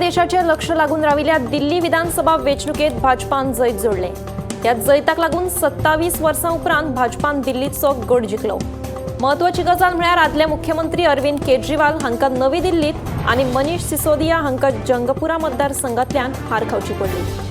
देशाचे लक्ष लागून राविल्ल्या दिल्ली विधानसभा वेंचणुकेत भाजपान जैत जोडले। या जैताक लागून 27 वर्सां उपरांत भाजपान दिल्लीचो गड जिखलो। महत्वाची गजाल म्हळ्यार आदले मुख्यमंत्री अरविंद केजरीवाल हांका नवी दिल्लीत आनी मनीष सिसोदिया हांका जंगपुरा मतदारसंघांतल्यान हार खावची पडली।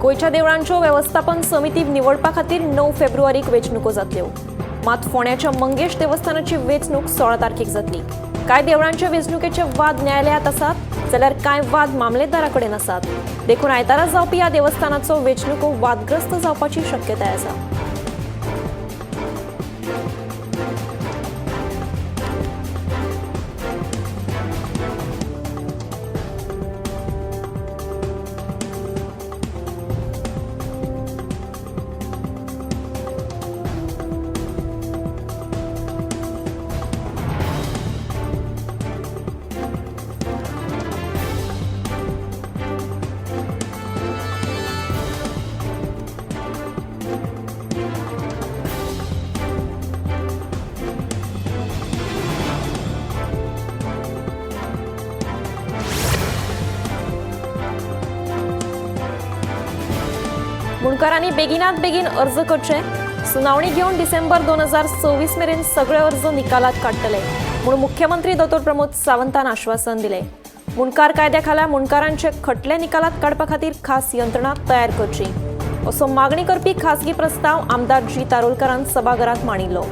गोयच्या देवळांच्यो वेवस्थापन समिती निवडपा खातीर 9 फेब्रुवारीक वेंचणुको जातल्यो। मात फोंड्याच्या मंगेश देवस्थानाची वेंचणूक 16 तारखेक जातली। कांय देवळांच्या वेंचणुकेचे वाद न्यायालयात आसात जाल्यार कांय वाद मामलेदारा कडेन आसात। देखून आयतारा जावपी ह्या देवस्थानाचो वेंचणुको वादग्रस्त जावपाची शक्यताय आसा। मुणकारांनी बेगिनात बेगीन अर्ज करचे। सुनावणी घेवन डिसेंबर 2024 मेरेन सगळे अर्ज निकालात काडटले म्हूण मुख्यमंत्री डॉ. प्रमोद सावंतान आश्वासन दिले। मुणकार कायद्या खाला मुणकारांचे खटले निकालात काडपा खातीर खास यंत्रणा तयार करची असो मागणी करपी खासगी प्रस्ताव आमदार जी. तारोलकरान सभाघरांत मांडिल्लो।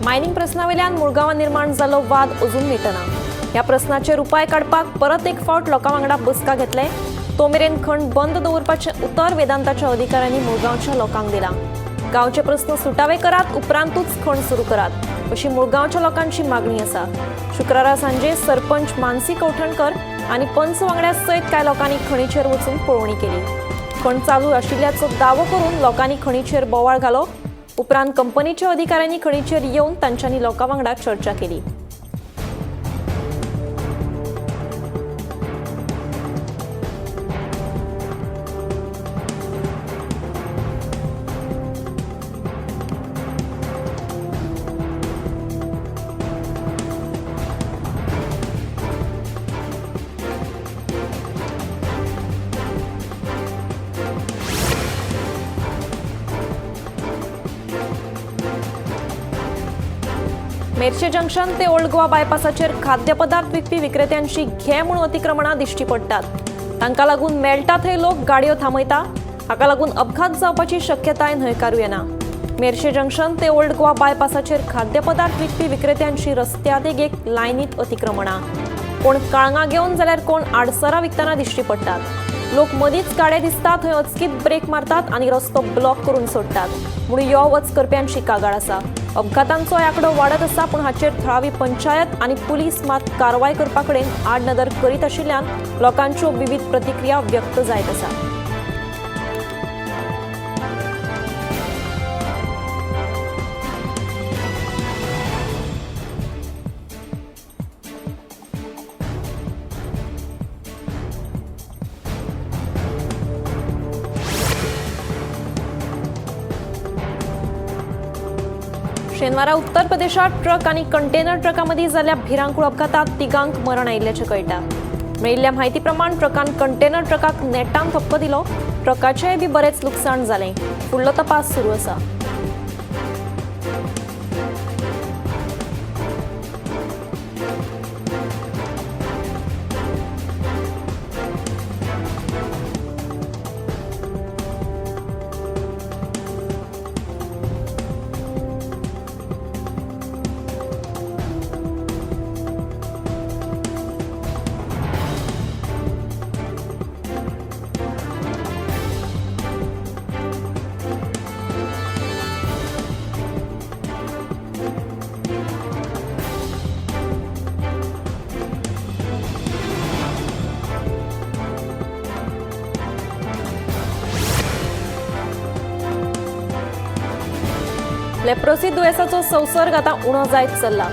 मायनिंग प्रश्नावेल्यान मुळगांवां निर्माण जाल्लो वाद अजून मिटना। ह्या प्रश्नाचेर उपाय काडपाक परत एक फावट लोकां वांगडा बसका घेतले। तो मेरेन खंड बंद दवरपाचें उतर वेदांताच्या अधिकाऱ्यांनी मुळगांवच्या लोकांक दिलां। गांवचे प्रस्न सुटावे करात उपरांतूच खण सुरू करात अशी मुळगांवच्या लोकांची मागणी आसा। शुक्रारा सांजे सरपंच मानसी कौठणकर आनी पंच वांगड्या सयत कांय लोकांनी खणीचेर वचून पळोवणी केली। खण चालू आशिल्ल्याचो दावो करून लोकांनी खणीचेर बोवाळ घालो। उपरांत कंपनीच्या अधिकाऱ्यांनी खणीचेर येवन तांच्यांनी लोकां वांगडा चर्चा केली। मेर्शे जंक्शन ते ओल्ड गोवा बायपासाचेर खाद्यपदार्थ विकपी विक्रेत्यांची घे म्हणून अतिक्रमणां दिश्टी पडटात। तांकां लागून मेळटा थंय लोक गाडयो थांबयता। हाका लागून अपघात जावपाची शक्यताय न्हयकारूं येना। मेर्शे जंक्शन ते ओल्ड गोवा बायपासाचेर खाद्यपदार्थ विकपी विक्रेत्यांची रस्त्यादेगेक लायनीत अतिक्रमणां। कोण काळंगां घेवन जाल्यार कोण आडसरां विकतना दिश्टी पडटात। लोक मदींच गाडे दिसता थंय अचकीत ब्रेक मारतात आनी रस्तो ब्लॉक करून सोडटात म्हूण यो वच करप्यांची कागाळ आसा। अपघातांचो आंकडो वाडत आसा पूण हाचेर थळावी पंचायत आनी पुलीस मात कारवाय करपा कडेन आडनदर करीत आशिल्ल्यान लोकांच्यो विविध प्रतिक्रिया व्यक्त जायत आसा। शेनवारा उत्तर प्रदेशात ट्रक आणि कंटेनर ट्रकामध्ये झाल्या भिरांकूळ अपघातात तिगांक मरण आयिल्ल्याचें कळटा. मेळिल्ल्या म्हायती प्रमाण ट्रकान कंटेनर ट्रकाक नेटान धक्को दिलो. ट्रकाचेय बी बरेच लुकसाण जालें. फुडलो तपास सुरू आसा. लेप्रोसी दुयेसाचो संसर्ग आता उणो जायत चल्ला.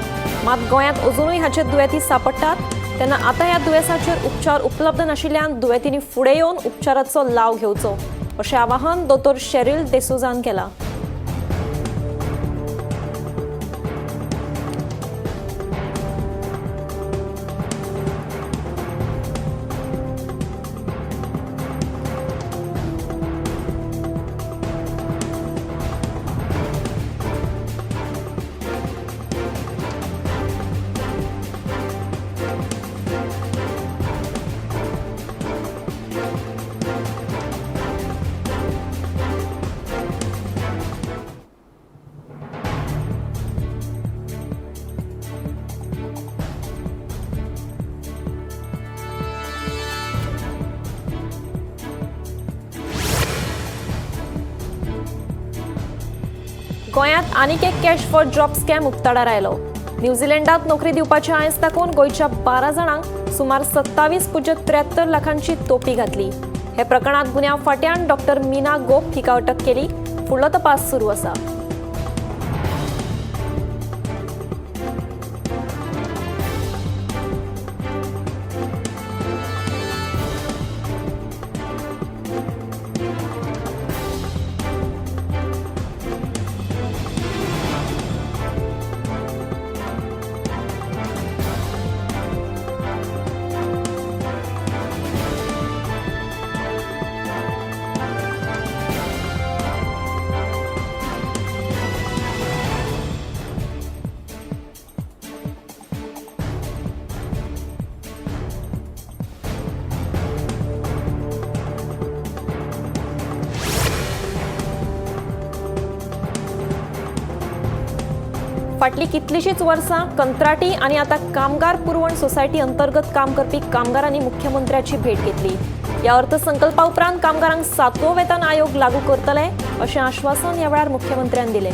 मात गोंयांत अजूनय हाचे दुयेंती सापडटात. तेन्ना आता ह्या दुयेसाचेर उपचार उपलब्ध नाशिल्ल्यान दुयेंतींनी फुडें येवन उपचाराचो लाव घेवचो अशें आवाहन दोतोर शेरिल डेसोजान केलां. गोंयांत आनीक एक कॅश फॉर जॉब स्कॅम उक्ताडार आयलो. न्यूझीलंडात नोकरी दिवपाचे आयेस दाखोवन गोंयच्या 12 जाणांक सुमार 27.73 लाखांची तोपी घातली. हे प्रकरणात गुन्यांव फाट्यान डॉक्टर मीना गोप हिका अटक केली. फुडलो तपास सुरू आसा. फाटली कितलीशीच वर्सां कंत्राटी आणि आता कामगार पुरवण सोसायटी अंतर्गत काम करपी कामगारांनी मुख्यमंत्र्याची भेट घेतली. या अर्थसंकल्पा उपरांत कामगारांक 7वो वेतन आयोग लागू करतले अशें आश्वासन ह्या वेळार मुख्यमंत्र्यान दिलें.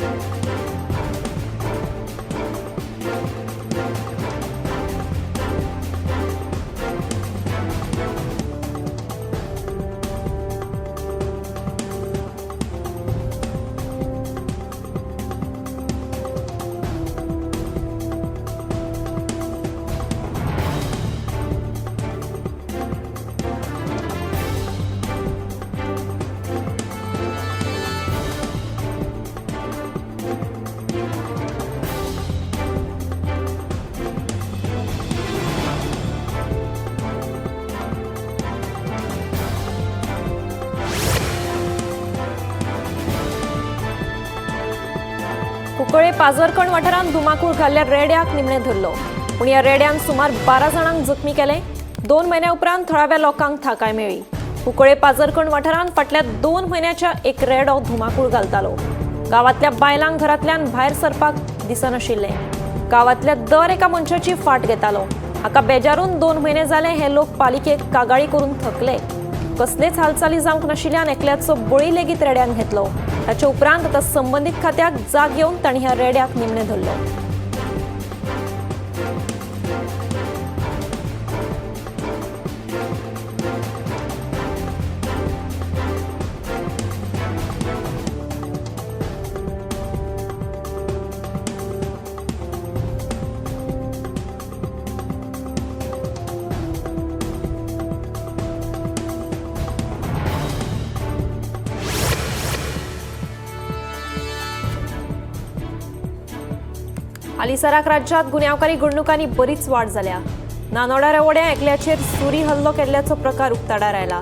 कुंकळे पाजरकण वाठारांत धुमाकूळ घाल्ल्या रेड्याक निमणें धरलो. पूण ह्या रेड्यान सुमार 12 जाणांक जखमी केले. 2 म्हयन्या उपरांत थळाव्या लोकांक थाकाय मेळ्ळी. कुंकळे पाजरकण वाठारांत फाटल्या 2 म्हयन्याच्या एक रेडो धुमाकूळ घालतालो. गांवांतल्या बायलांक घरांतल्यान भायर सरपाक दिसनाशिल्लें. गांवांतल्या दर एका मनशाची फाट घेतालो. हाका बेजारून 2 म्हयने जाले हे लोक पालिकेक कागाळी करून थकले. कसलेच हालचाली जावंक नाशिल्ल्यान एकल्याचो बळी लेगीत रेड्यान घेतलो. ताचे उपरांत आतां संबंदीत खात्याक जाग घेवन तांणी ह्या रेड्याक निमणें धरलो. हालीसराक राज्यात गुन्यांवकारी घडणुकांनी बरीच वाड जाल्या। नानोड्या रेवड्या एकल्याचेर सुरी हल्लो केल्ल्याचो प्रकार उक्ताडार आयला।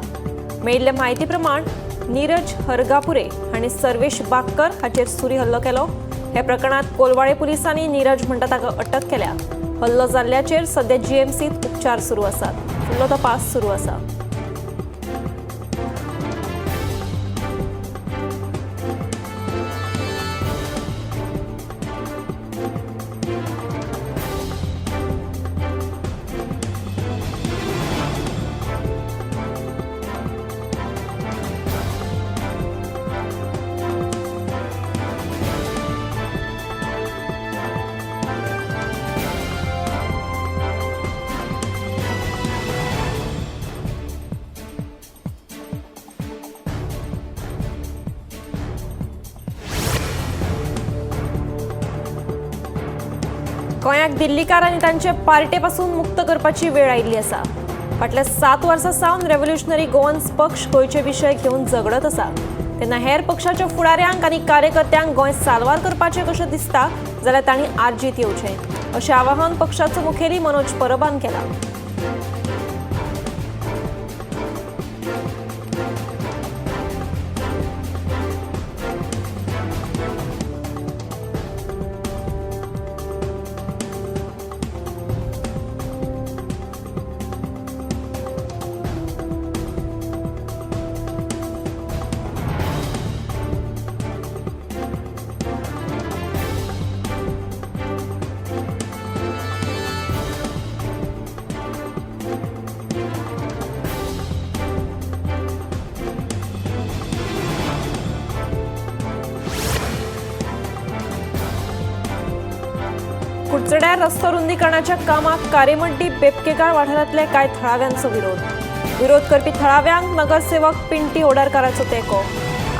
मेळिल्ले म्हायती प्रमाण नीरज हरगापुरे हांणी सर्वेश बाक्कर हाचेर सुरी हल्लो केलो। हे प्रकरणात कोलवाळे पुलिसांनी नीरज म्हणटा ताका अटक केल्या। हल्लो जाल्ल्याचेर सध्या जीएमसीत उपचार सुरू आसात। फुडलो तपास सुरू आसा। गोंयाक दिल्लीकार आनी तांचे पार्टेपासून मुक्त करपाची वेळ आयिल्ली आसा। फाटल्या 7 वर्सां सावन रेव्होल्युशनरी गोवन्स पक्ष गोंयचे विशय घेवन झगडत आसा। तेन्ना हेर पक्षाच्या फुडाऱ्यांक आनी कार्यकर्त्यांक गोंय साल्वार करपाचें कशें दिसता जाल्यार तांणी आर्जीत येवचें अशें आवाहन पक्षाचो मुखेली मनोज परबान केलां। कुडचड्यार रस्तो रुंदीकरणाच्या कामाक कारेमड्डी बेपकेगाळ वाठारांतले कांय थळाव्यांचो विरोध करपी थळाव्यांक नगरसेवक पिंटी होडारकाराचो तेंको।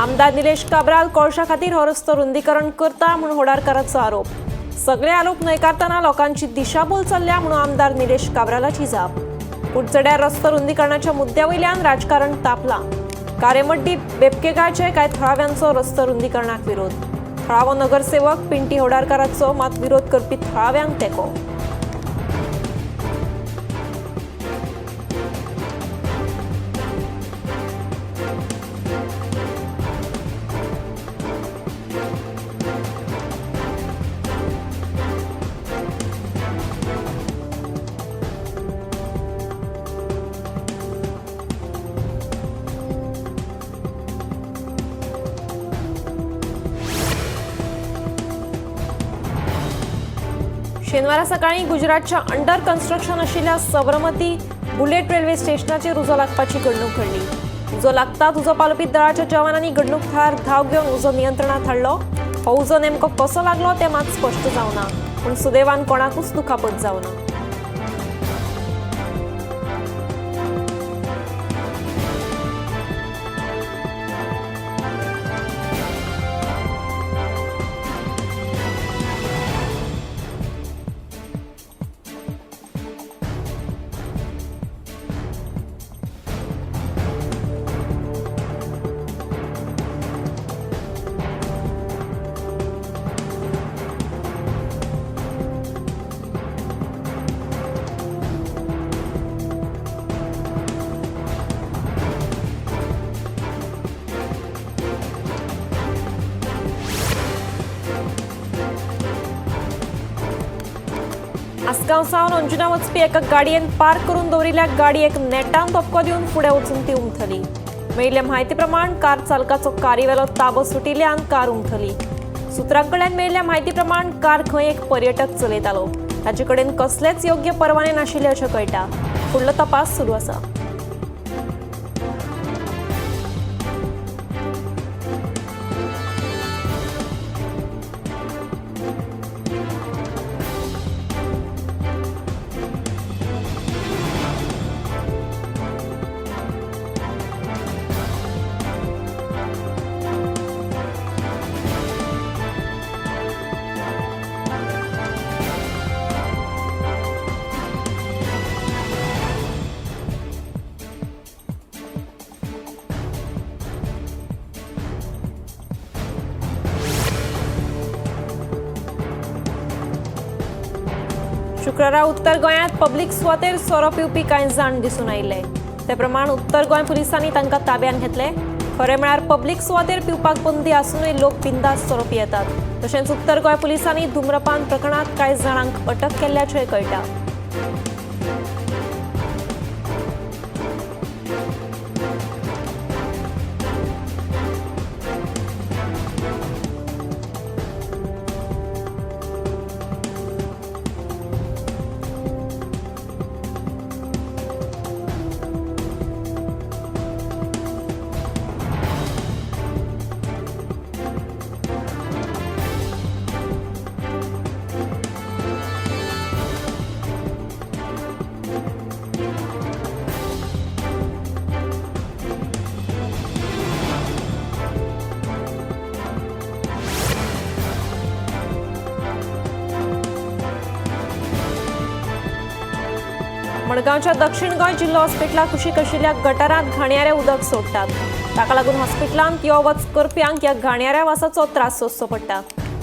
आमदार निलेश काब्राल कोळशा खातीर हो रस्तो रुंदीकरण करता म्हूण होडारकाराचो आरोप। सगळे आरोप न्हयकारतना लोकांची दिशाभूल चल्ल्या म्हणून आमदार निलेश काब्रालाची जाप। कुडचड्यार रस्तो रुंदीकरणाच्या मुद्द्यावयल्यान राजकारण तापलां। कारेमड्डी बेपकेगाळचे कांय थळाव्यांचो रस्तो रुंदीकरणाक विरोध। थळावो नगरसेवक पिंटी होडारकाराचो मात विरोध करपी थळाव्यांक तेंको। शेनवारा सकाळी गुजरातच्या अंडर कन्स्ट्रक्शन आशिल्ल्या सबरमती बुलेट रेल्वे स्टेशनाचेर उजो लागपाची घडणूक घडली। उजो लागताच उजो पालोवपी दळाच्या जवानांनी घडणूक थळार धाव घेवन उजो नियंत्रणात हाडलो। हो उजो नेमको कसो लागलो तें मात स्पश्ट जावना, पूण सुदैवान कोणाकूच दुखापत जावना। आसगांव सावन अंजुना वचपी एका गाडयेन पार्क करून दवरिल्ल्या गाडयेक नेटान धपको दिवन फुडें वचून ती उमथली। मेळिल्ले म्हायती प्रमाण कार चालकाचो कारीवेलो ताबो सुटिल्ल्यान कार उमथली। सुत्रांकडल्यान मेळिल्ल्या म्हायती प्रमाण कार खंय एक पर्यटक चलयतालो। ताचे कडेन कसलेच योग्य परवाने नाशिल्ले अशें कळटा। फुडलो तपास सुरू आसा। शुक्रारा उत्तर गोंयांत पब्लीक स्वातेर सोरो पिवपी कांय जाण दिसून आयिल्ले. ते प्रमाण उत्तर गोंय पुलिसांनी तांकां ताब्यात घेतले. खरें म्हळ्यार पब्लीक सुवातेर पिवपाक बंदी आसूनय लोक बिंदास सोरो पियेतात. तशेंच उत्तर गोंय पुलिसांनी धुम्रपान प्रकरणात कांय जाणांक अटक केल्ल्याचें कळटा. मडगांवच्या दक्षिण गोंय जिल्लो हॉस्पिटलात कुशीक आशिल्ल्या गटारांत घाणयारे उदक सोडटात. ताका लागून हॉस्पिटलांत यो वच करप्यांक ह्या घाणयाऱ्या वासाचो त्रास सोंसचो पडटा.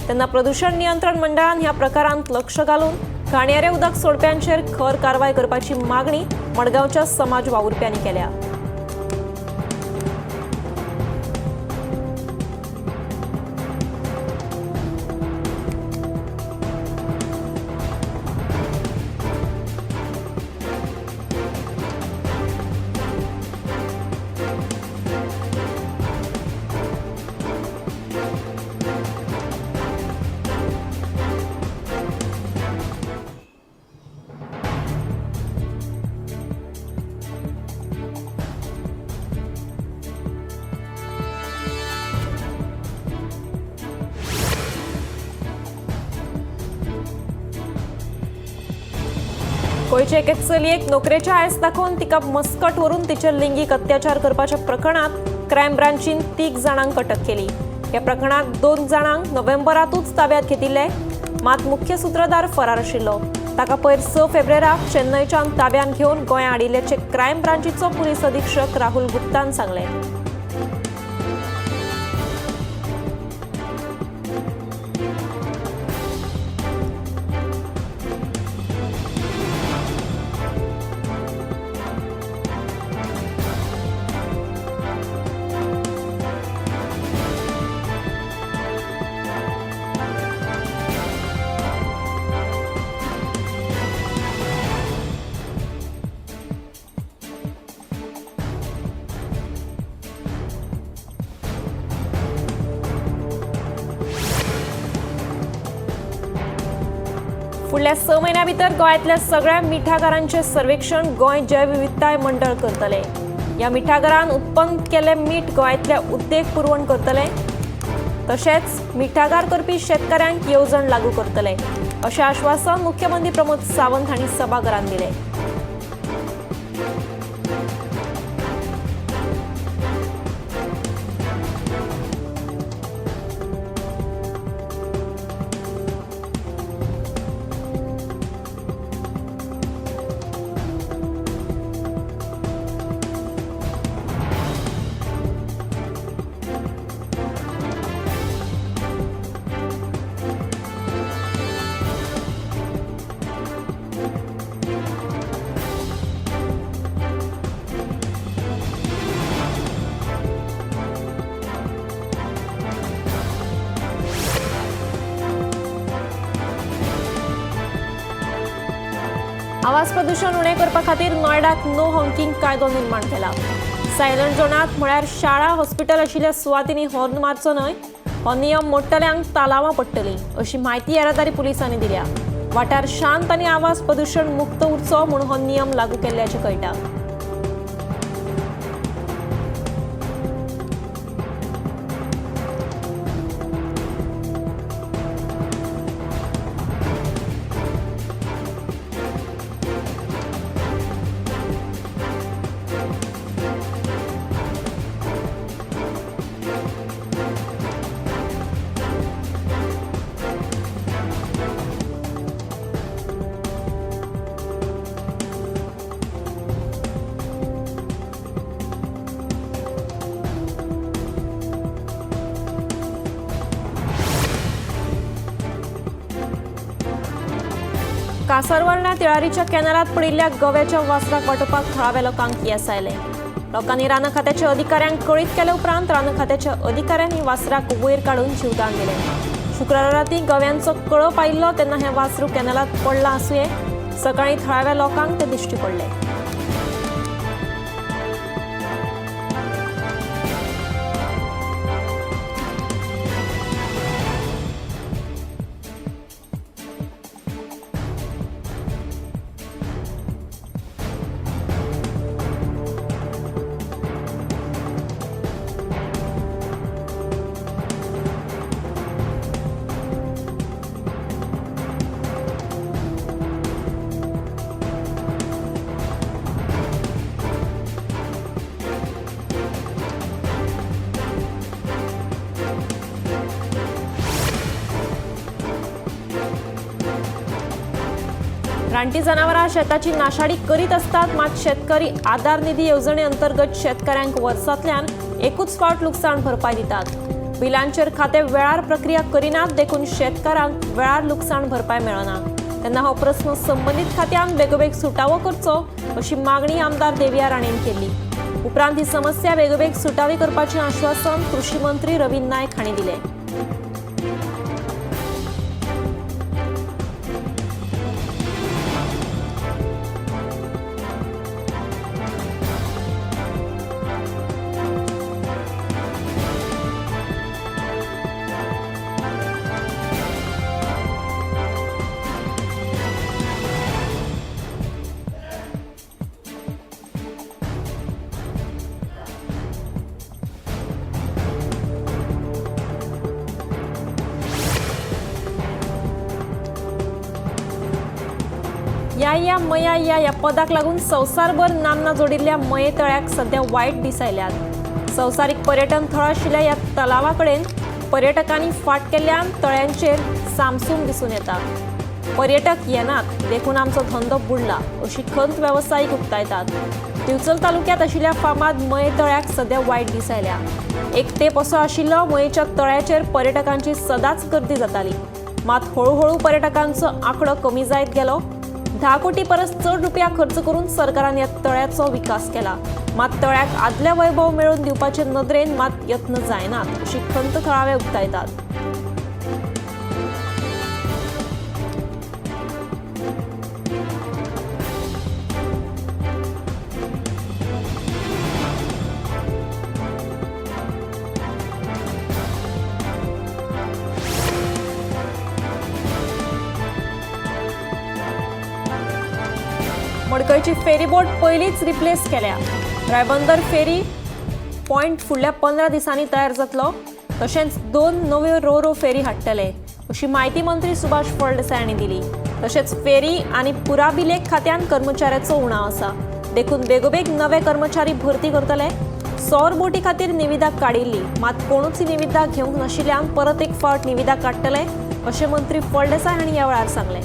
तेन्ना प्रदूषण नियंत्रण मंडळान ह्या प्रकारांत लक्ष घालून घाणयारे उदक सोडप्यांचेर खर कारवाय करपाची मागणी मडगांवच्या समाज वावुरप्यांनी केल्या. गोंयचे एके चलयेक नोकरेच्या आयस दाखोवन तिका मस्कट व्हरून तिचेर लिंगीक अत्याचार करपाच्या प्रकरणात क्रायम ब्रांचीन 3 जाणांक अटक केली. ह्या प्रकरणात 2 जाणांक नोव्हेंबरातूच ताब्यात घेतिल्ले. मात मुख्य सूत्रधार फरार आशिल्लो. ताका पयर 6 फेब्रुवाराक चेन्नयच्यान ताब्यात घेवन गोंयांत हाडिल्ल्याचे क्रायम ब्रांचीचो पुलीस अधीक्षक राहुल गुप्तान सांगले. फुडल्या 6 म्हयन्यां भितर गोंयांतल्या सगळ्या मिठागरांचें सर्वेक्षण गोंय जैवविविधताय मंडळ करतले. ह्या मिठागरान उत्पन्न केल्लें मीठ गोंयांतल्या उद्देग पुरवण करतले. तशेंच मिठागार करपी शेतकऱ्यांक येवजण लागू करतले अशें आश्वासन मुख्यमंत्री प्रमोद सावंत हांणी सभाघरांत दिलें. आवाज प्रदूषण उणें करपा खातीर नोयडात नो हॉकिंग कायदो निर्माण केला. सायलंट झोनात म्हळ्यार शाळा हॉस्पिटल आशिल्ल्या सुवातींनी हॉर्न मारचो न्हय. हो नियम मोडटल्यांक तालावां पडटली अशी माहिती येरादारी पुलिसांनी दिल्या. वाठार शांत आनी आवाज प्रदूषण मुक्त उरचो म्हूण हो नियम लागू केल्ल्याचें कळटा. कासारवरण्या तिळारीच्या कॅनलात पडिल्ल्या गव्याच्या वासराक वाटोवपाक थळाव्या लोकांक येस आयले। लोकांनी रान खात्याच्या अधिकाऱ्यांक कळीत केले उपरांत रान खात्याच्या अधिकाऱ्यांनी वासराक वयर काढून जीवदान दिले। शुक्रारा राती गव्यांचो कळप आयिल्लो तेन्ना हे वासरू कॅनलात पडला आसुये सकाळी थळाव्या लोकांक ते दिश्टी पडले। रानटी जनावरां शेताची नाशाडी करीत असतात मात शेतकरी आधार निधी योजने अंतर्गत शेतकऱ्यांक वर्सांतल्यान एकूच फावट लुकसाण भरपाय दितात। बिलांचेर खाते वेळार प्रक्रिया करिनात देखून शेतकारांक वेळार लुकसाण भरपाय मेळना। तेन्ना हो प्रस्न संबंधित खात्यान बेगोबेग सुटावो करचो अशी मागणी आमदार देविया राणेन केली। उपरांत ही समस्या बेगोबेग सुटावी करपाचें आश्वासन कृषी मंत्री रवींद्र नायक हांणी दिलें। या मया या पदाक लागून संवसारभर नामना जोडिल्ल्या मये तळ्याक सध्या वायट दीस आयल्यात। संवसारीक पर्यटन थळ आशिल्ल्या ह्या तलावा कडेन पर्यटकांनी फाट केल्ल्यान तळ्यांचेर सामसूम दिसून येता। पर्यटक येनात देखून आमचो धंदो बुडला अशी खंत वेवसायीक उक्तायतात। दिवचल तालुक्यात आशिल्ल्या फामाद मये तळ्याक सध्या वायट दीस आयल्या। एक तेंप असो आशिल्लो मयेच्या तळ्याचेर पर्यटकांची सदांच गर्दी जाताली, मात हळूहळू पर्यटकांचो आंकडो कमी जायत गेलो। 10 कोटी परस चड रुपया खर्च करून सरकारान ह्या तळ्याचो विकास केला, मात तळ्याक आदले वैभव मेळोवन दिवपाचे नदरेन मात यत्न जायनात अशी खंत थळावे उक्तायतात। मडकयची फेरी बोट पयलींच रिप्लेस केल्या। रायबंदर फेरी पॉइंट फुडल्या 15 दिसांनी तयार जातलो, तशेंच 2 नव्यो रो फेरी हाडटले अशी माहिती मंत्री सुभाष फळदेसाय हांणी दिली। तशेंच फेरी आनी पुराभिलेख खात्यान कर्मचाऱ्याचो उणाव आसा, देखून बेगोबेग नवे कर्मचारी भरती करतले। सौर बोटी खातीर निविदा काडिल्ली, मात कोणूच निविदा घेवंक नाशिल्ल्यान परत एक फावट निविदा काडटले अशें मंत्री फळदेसाय हांणी ह्या वेळार सांगलें।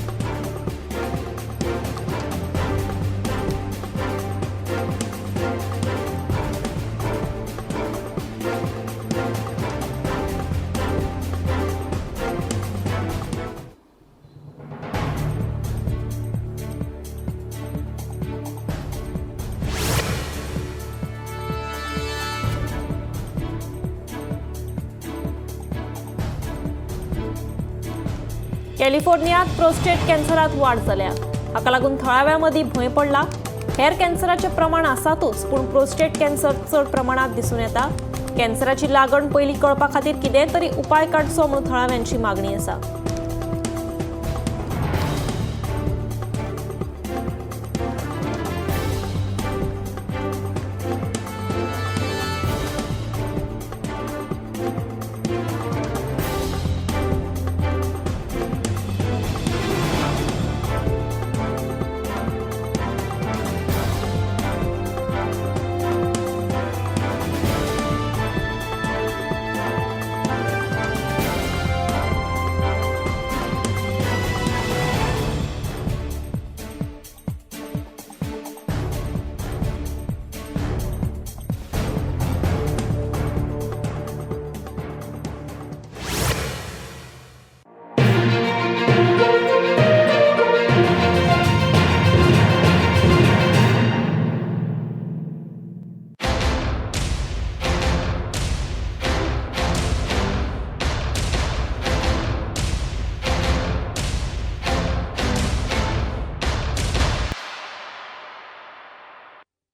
कॅलिफोर्नियात प्रोस्टेट कॅन्सरात वाढ जाल्या, हाका लागून थळाव्यांमदी भंय पडला। हेर कॅन्सराचे प्रमाण आसातूच, पूण प्रोस्टेट कॅन्सर चड प्रमाणात दिसून येता। कॅन्सराची लागण पयली कळपा खातीर कितेंय तरी उपाय काडचो म्हूण थळाव्यांची मागणी आसा।